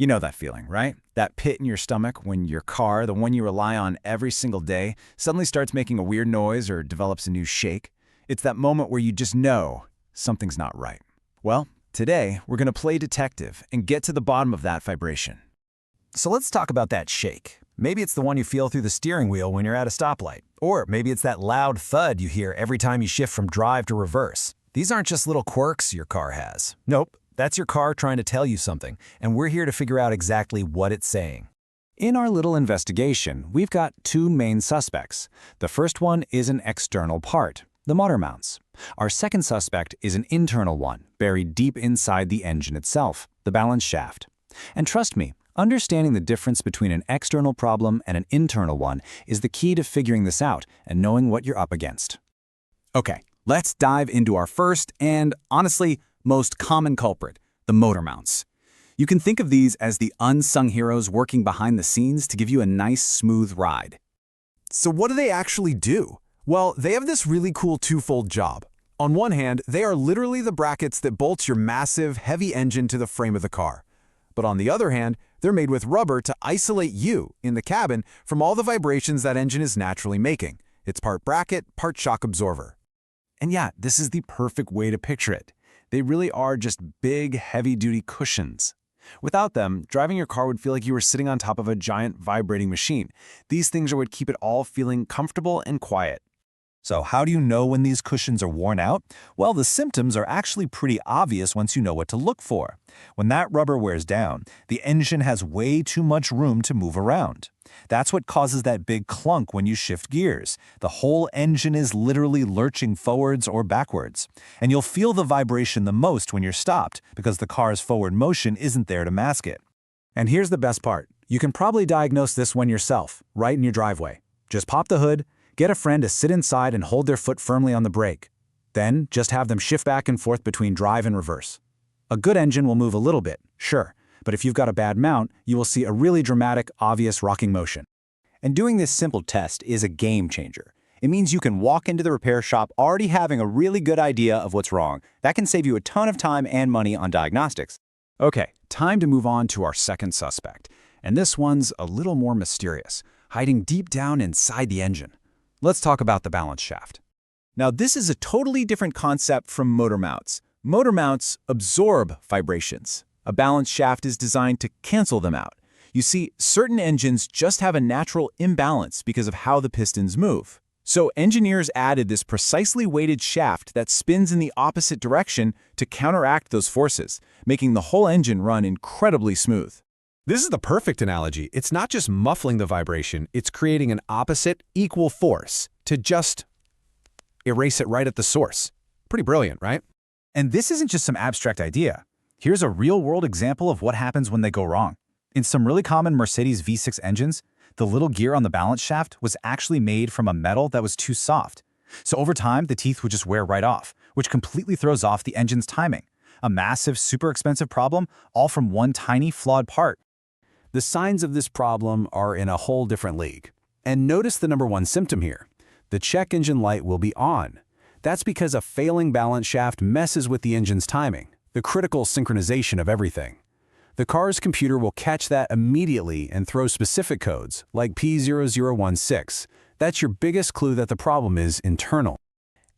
You know that feeling, right? That pit in your stomach when your car, the one you rely on every single day, suddenly starts making a weird noise or develops a new shake. It's that moment where you just know something's not right. Well, today we're going to play detective and get to the bottom of that vibration. So let's talk about that shake. Maybe it's the one you feel through the steering wheel when you're at a stoplight. Or maybe it's that loud thud you hear every time you shift from drive to reverse. These aren't just little quirks your car has. Nope. That's your car trying to tell you something, and we're here to figure out exactly what it's saying. In our little investigation, we've got two main suspects. The first one is an external part, the motor mounts. Our second suspect is an internal one, buried deep inside the engine itself, the balance shaft. And trust me, understanding the difference between an external problem and an internal one is the key to figuring this out and knowing what you're up against. Okay, let's dive into our first and, honestly, most common culprit, the motor mounts. You can think of these as the unsung heroes working behind the scenes to give you a nice, smooth ride. So what do they actually do? Well, they have this really cool twofold job. On one hand, they are literally the brackets that bolt your massive, heavy engine to the frame of the car. But on the other hand, they're made with rubber to isolate you, in the cabin, from all the vibrations that engine is naturally making. It's part bracket, part shock absorber. And yeah, this is the perfect way to picture it. They really are just big, heavy-duty cushions. Without them, driving your car would feel like you were sitting on top of a giant vibrating machine. These things are what keep it all feeling comfortable and quiet. So how do you know when these cushions are worn out? Well, the symptoms are actually pretty obvious once you know what to look for. When that rubber wears down, the engine has way too much room to move around. That's what causes that big clunk when you shift gears. The whole engine is literally lurching forwards or backwards. And you'll feel the vibration the most when you're stopped because the car's forward motion isn't there to mask it. And here's the best part. You can probably diagnose this one yourself, right in your driveway. Just pop the hood, get a friend to sit inside and hold their foot firmly on the brake. Then, just have them shift back and forth between drive and reverse. A good engine will move a little bit, sure, but if you've got a bad mount, you will see a really dramatic, obvious rocking motion. And doing this simple test is a game changer. It means you can walk into the repair shop already having a really good idea of what's wrong. That can save you a ton of time and money on diagnostics. Okay, time to move on to our second suspect. And this one's a little more mysterious, hiding deep down inside the engine. Let's talk about the balance shaft. Now, this is a totally different concept from motor mounts. Motor mounts absorb vibrations. A balance shaft is designed to cancel them out. You see, certain engines just have a natural imbalance because of how the pistons move. So engineers added this precisely weighted shaft that spins in the opposite direction to counteract those forces, making the whole engine run incredibly smooth. This is the perfect analogy. It's not just muffling the vibration, it's creating an opposite, equal force to just erase it right at the source. Pretty brilliant, right? And this isn't just some abstract idea. Here's a real-world example of what happens when they go wrong. In some really common Mercedes V6 engines, the little gear on the balance shaft was actually made from a metal that was too soft. So over time, the teeth would just wear right off, which completely throws off the engine's timing. A massive, super expensive problem, all from one tiny, flawed part. The signs of this problem are in a whole different league. And notice the number one symptom here. The check engine light will be on. That's because a failing balance shaft messes with the engine's timing, the critical synchronization of everything. The car's computer will catch that immediately and throw specific codes, like P0016. That's your biggest clue that the problem is internal.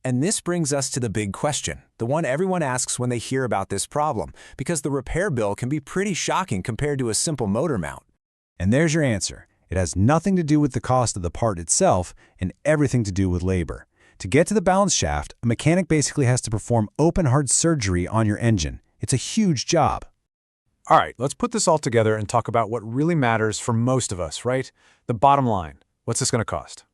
And this brings us to the big question, the one everyone asks when they hear about this problem, because the repair bill can be pretty shocking compared to a simple motor mount. And there's your answer. It has nothing to do with the cost of the part itself and everything to do with labor. To get to the balance shaft, a mechanic basically has to perform open-heart surgery on your engine. It's a huge job. All right, let's put this all together and talk about what really matters for most of us, right? The bottom line. What's this going to cost?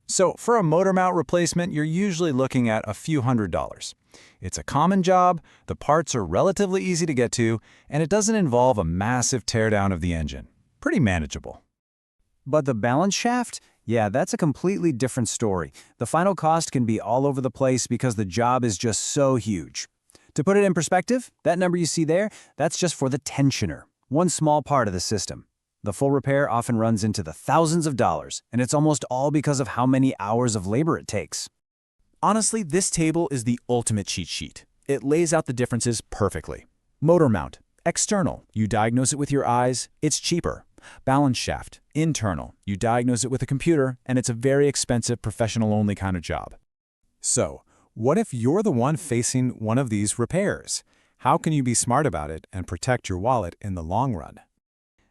So for a motor mount replacement, you're usually looking at a few $100s. It's a common job, the parts are relatively easy to get to, and it doesn't involve a massive teardown of the engine. Pretty manageable. But the balance shaft? Yeah, that's a completely different story. The final cost can be all over the place because the job is just so huge. To put it in perspective, that number you see there, that's just for the tensioner, one small part of the system. The full repair often runs into the thousands of dollars, and it's almost all because of how many hours of labor it takes. Honestly, this table is the ultimate cheat sheet. It lays out the differences perfectly. Motor mount, External, you diagnose it with your eyes, it's cheaper. Balance shaft. Internal, you diagnose it with a computer, and it's a very expensive professional-only kind of job. So, what if you're the one facing one of these repairs? How can you be smart about it and protect your wallet in the long run?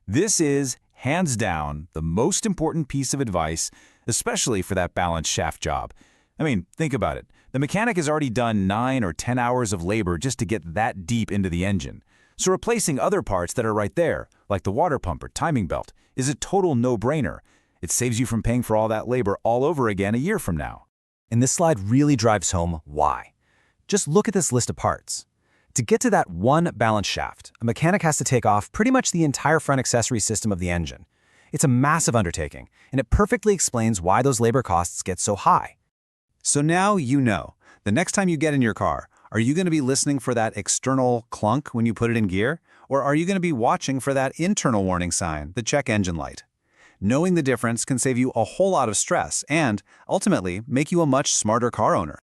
This is, hands down, the most important piece of advice, especially for that balance shaft job. I mean, think about it. The mechanic has already done 9 or 10 hours of labor just to get that deep into the engine. So replacing other parts that are right there, like the water pump or timing belt, is a total no-brainer. It saves you from paying for all that labor all over again a year from now. And this slide really drives home why. Just look at this list of parts. To get to that one balance shaft, a mechanic has to take off pretty much the entire front accessory system of the engine. It's a massive undertaking, and it perfectly explains why those labor costs get so high. So now you know. The next time you get in your car, are you going to be listening for that external clunk when you put it in gear? Or are you going to be watching for that internal warning sign, the check engine light? Knowing the difference can save you a whole lot of stress and, ultimately, make you a much smarter car owner.